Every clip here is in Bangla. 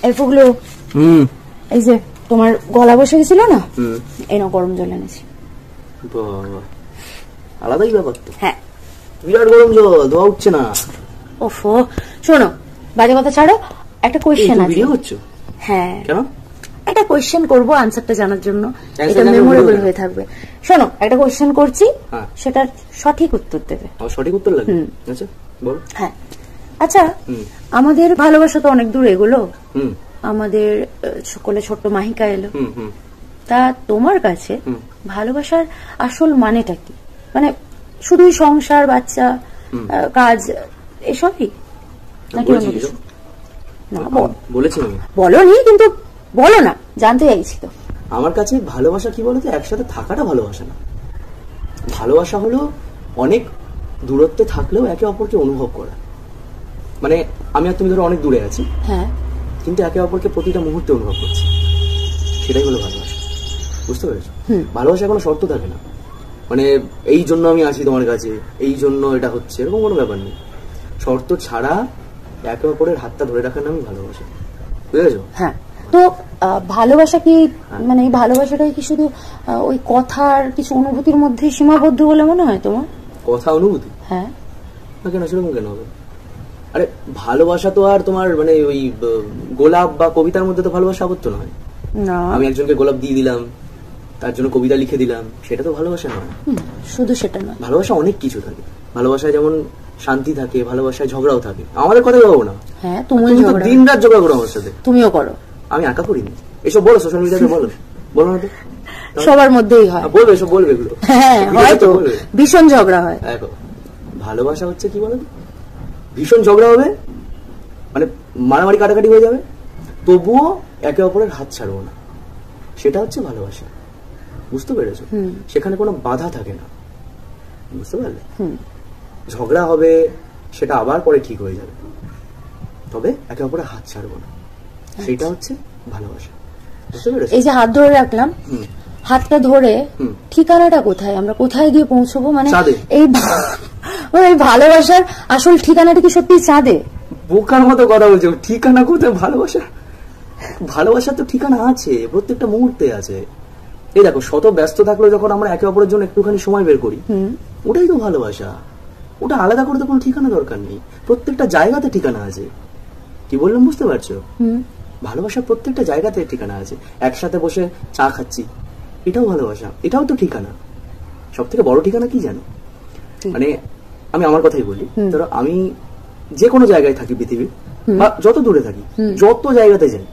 এই ফুগলু, এই যে তোমার গলা বসে গেছিল না, এই নাও গরম জল এনেছি। বাবা, আলাদাই ব্যাপার তো। হ্যাঁ, বিরাট গরম জল, ধোয়া উঠছে না। ওফো, শোনো বাজে কথা ছাড়ো, একটা কোয়েশ্চেন আছে। ভিডিও করছো? হ্যাঁ। কেন? একটা কোয়েশ্চেন করবো, আনসারটা জানার জন্য, এটা মেমোরেবল হয়ে থাকবে। শোনো, একটা কোয়েশ্চেন করছি, সেটার সঠিক উত্তর দেবে। সঠিক উত্তর লাগবে? আচ্ছা বল। হ্যাঁ, আচ্ছা, আমাদের ভালোবাসা তো অনেক দূর এগোলো, আমাদের সকলে ছোট্ট মাহিকা এলো, তা তোমার কাছে ভালোবাসার আসল মানেটা কি? মানে শুধুই সংসার, বাচ্চা, কাজ, এসবই নাকি অন্য কিছু? না বলেছি, বলোনি, কিন্তু বলো না, জানতে চাইছি তো। আমার কাছে ভালোবাসা কি বলতো, একসাথে থাকাটা ভালোবাসা না। ভালোবাসা হলো অনেক দূরত্বে থাকলেও একে অপরকে অনুভব করা। মানে আমি আর তুমি ধরো অনেক দূরে আছি, হ্যাঁ, কিন্তু একে অপরকে প্রতিটা মুহূর্তে অনুভব করছি, সেটাই হলো ভালোবাসা। বুঝতে পেরেছো? ভালোবাসা কোনো শর্ত থাকে না, মানে এই জন্য আমি আছি তোমার কাছে, এই জন্য এটা হচ্ছে, এরকম কোনো ব্যাপার নেই। শর্ত ছাড়া একে অপরের হাতটা ধরে রাখার নামই ভালোবাসা। বুঝেছো? হ্যাঁ। তো ভালোবাসা কি, মানে এই ভালোবাসাটাই কি শুধু ওই কথার কিছু অনুভূতির মধ্যে সীমাবদ্ধ বলে মনে হয় তোমার? কথা, অনুভূতি? হ্যাঁ। কেন সেরকম কেন হবে? আরে ভালোবাসা তো আর তোমার মানে ওই গোলাপ বা কবিতার মধ্যে তো ভালোবাসা আবদ্ধ নয়। না, আমি একজনকে গোলাপ দিয়ে দিলাম, তার জন্য কবিতা লিখে দিলাম, সেটা তো ভালোবাসা নয়। শুধু সেটা নয়, ভালোবাসা অনেক কিছু থাকে। ভালোবাসায় যেমন শান্তি থাকে, ভালোবাসায় ঝগড়াও থাকে। আমাদের কথাই ভাবো না। হ্যাঁ, তুমি তো দিন রাত ঝগড়া করো আমার সাথে। তুমিও করো। আমি একা করিনি। এসব বলো সোশ্যাল মিডিয়াতে, বলো বলো না তো। সবার মধ্যেই হয়। বলবে, এসব বলবে এগুলো। হ্যাঁ, হয়তো ভীষণ ঝগড়া হয়। দেখো, ভালোবাসা হচ্ছে কি বলো, ভীষণ ঝগড়া হবে, মানে মারামারি কাটাকাটি হয়ে যাবে, তবুও একে অপরের হাত ছাড়বো না, সেটা হচ্ছে ভালোবাসা। বুঝতে পেরেছো? সেখানে কোনো বাধা থাকে না। বুঝতে পারলে? ঝগড়া হবে, সেটা আবার পরে ঠিক হয়ে যাবে, তবে একে অপরের হাত ছাড়বো না, সেটা হচ্ছে ভালোবাসা। বুঝতে পেরেছো? এই যে হাত ধরে রাখলাম, হাতটা ধরে ঠিকানাটা কোথায়, আমরা কোথায় গিয়ে পৌঁছবো? মানে এই ভালোবাসার আসল ঠিকানাটা কি সত্যি চাঁদে? বোকার মতো কথা বলছো, ঠিকানা কোথায় ভালোবাসা? ভালোবাসার তো ঠিকানা আছে, প্রত্যেকটা মুহূর্তে আছে। এই দেখো, শত ব্যস্ত থাকলেও যখন আমরা একে অপরের জন্য একটুখানি সময় বের করি, ওটাই তো ভালোবাসা। ওটা আলাদা করে তো কোনো ঠিকানা দরকার নেই, প্রত্যেকটা জায়গাতে ঠিকানা আছে। কি বললাম বুঝতে পারছো? ভালোবাসার প্রত্যেকটা জায়গাতে ঠিকানা আছে। একসাথে বসে চা খাচ্ছি, এটাও ভালোবাসা, এটাও তো ঠিকানা। সব থেকে বড় ঠিকানা কি জানো? মানে আমি আমার কথাই বলি, ধরো আমি যে কোনো জায়গায় থাকি পৃথিবীর, বা যত দূরে থাকি, যত জায়গাতে যাই,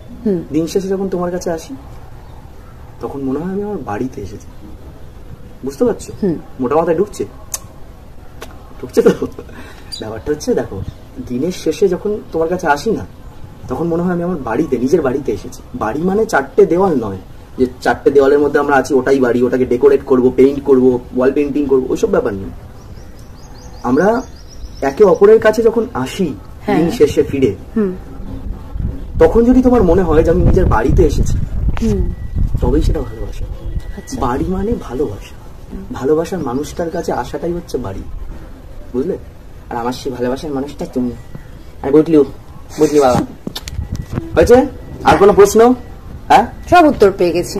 দিন শেষে যখন তোমার কাছে আসি, তখন মনে হয় আমি আমার বাড়িতে এসেছি। বুঝতে পারছো? মোটা মাথায় ঢুকছে ঢুকছে তো ব্যাপারটা হচ্ছে, দেখো দিনের শেষে যখন তোমার কাছে আসি না, তখন মনে হয় আমি আমার বাড়িতে, নিজের বাড়িতে এসেছি। বাড়ি মানে 4টে দেওয়াল নয়, যে 4টে দেওয়ালের মধ্যে আমরা আছি ওটাই বাড়ি, ওটাকে ডেকোরেট করব, পেইন্ট করব, ওয়াল পেইন্টিং করব, ওইসব ব্যাপার নেই। আমরা একে অপরের কাছে যখন আসি দিন শেষে ফিরে, তখন যদি তোমার মনে হয় যে আমি নিজের বাড়িতে এসেছি, তবেই সেটা ভালোবাসা। বাড়ি মানে ভালোবাসা। ভালোবাসার মানুষটার কাছে আসাটাই হচ্ছে বাড়ি। বুঝলে? আর আমার সেই ভালোবাসার মানুষটা তুমি। আর বুঝলি বাবা? হয়েছে? আর কোনো প্রশ্ন? হ্যাঁ, সব উত্তর পেয়ে গেছি।